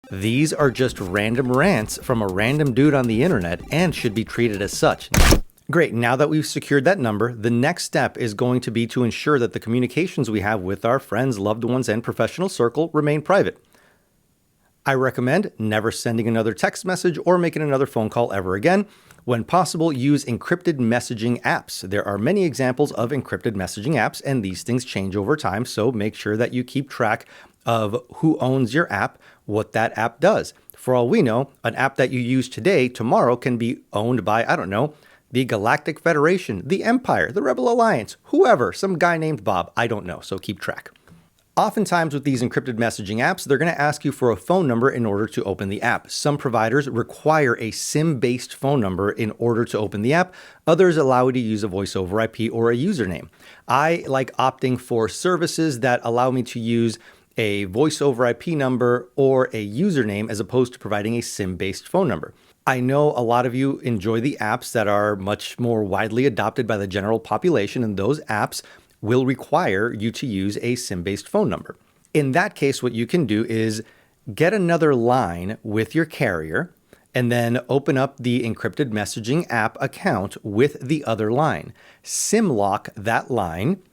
These are just random rants from a random dude on the internet and should be treated as such. Great, now that we've secured that number, the next step is going to be to ensure that the communications we have with our friends, loved ones, and professional circle remain private. I recommend never sending another text message or making another phone call ever again. When possible, use encrypted messaging apps. There are many examples of encrypted messaging apps, and these things change over time, so make sure that you keep track of who owns your app, what that app does. For all we know, an app that you use today, tomorrow can be owned by, I don't know, the Galactic Federation, the Empire, the Rebel Alliance, whoever, some guy named Bob, I don't know, so keep track. Oftentimes with these encrypted messaging apps, they're going to ask you for a phone number in order to open the app. Some providers require a SIM-based phone number in order to open the app. Others allow you to use a voice over IP or a username. I like opting for services that allow me to use a voice over IP number or a username as opposed to providing a SIM-based phone number. I know a lot of you enjoy the apps that are much more widely adopted by the general population, and those apps will require you to use a SIM-based phone number. In that case, what you can do is get another line with your carrier and then open up the encrypted messaging app account with the other line. SIM lock that line,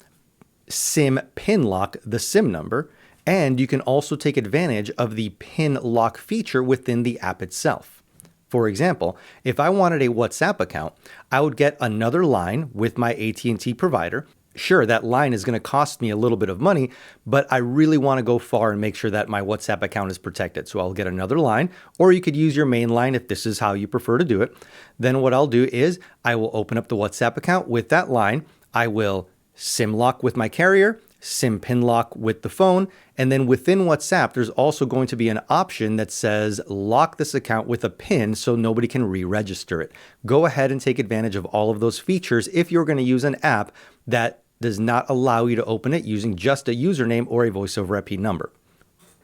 SIM pin lock the SIM number, and you can also take advantage of the pin lock feature within the app itself. For example, if I wanted a WhatsApp account, I would get another line with my AT&T provider. Sure, that line is going to cost me a little bit of money, but I really want to go far and make sure that my WhatsApp account is protected. So I'll get another line, or you could use your main line if this is how you prefer to do it. Then what I'll do is I will open up the WhatsApp account with that line. I will SIM lock with my carrier, SIM pin lock with the phone, and then within WhatsApp, there's also going to be an option that says lock this account with a PIN so nobody can re-register it. Go ahead and take advantage of all of those features if you're going to use an app that does not allow you to open it using just a username or a voice over IP number.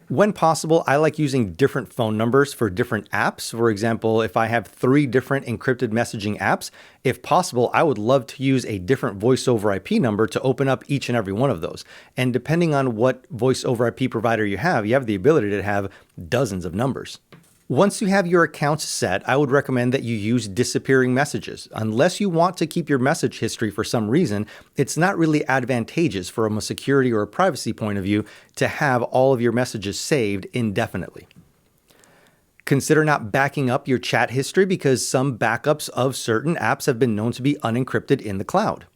When possible, I like using different phone numbers for different apps. For example, if I have 3 different encrypted messaging apps, if possible, I would love to use a different voice over IP number to open up each and every one of those. And depending on what voice over IP provider you have the ability to have dozens of numbers. Once you have your accounts set, I would recommend that you use disappearing messages. Unless you want to keep your message history for some reason, it's not really advantageous from a security or a privacy point of view to have all of your messages saved indefinitely. Consider not backing up your chat history because some backups of certain apps have been known to be unencrypted in the cloud.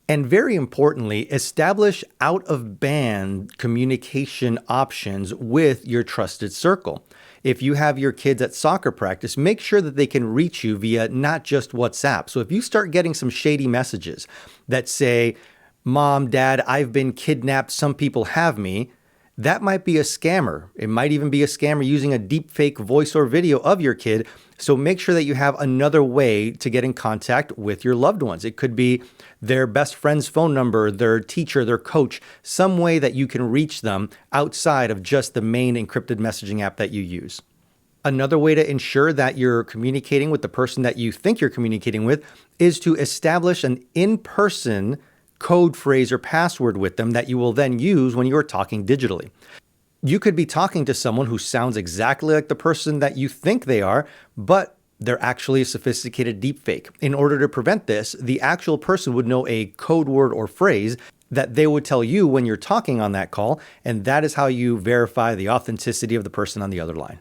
And very importantly, establish out-of-band communication options with your trusted circle. If you have your kids at soccer practice, make sure that they can reach you via not just WhatsApp. So if you start getting some shady messages that say, "Mom, Dad, I've been kidnapped, some people have me," that might be a scammer. It might even be a scammer using a deepfake voice or video of your kid. So make sure that you have another way to get in contact with your loved ones. It could be their best friend's phone number, their teacher, their coach, some way that you can reach them outside of just the main encrypted messaging app that you use. Another way to ensure that you're communicating with the person that you think you're communicating with is to establish an in-person code phrase or password with them that you will then use when you're talking digitally. You could be talking to someone who sounds exactly like the person that you think they are, but they're actually a sophisticated deepfake. In order to prevent this, the actual person would know a code word or phrase that they would tell you when you're talking on that call, and that is how you verify the authenticity of the person on the other line.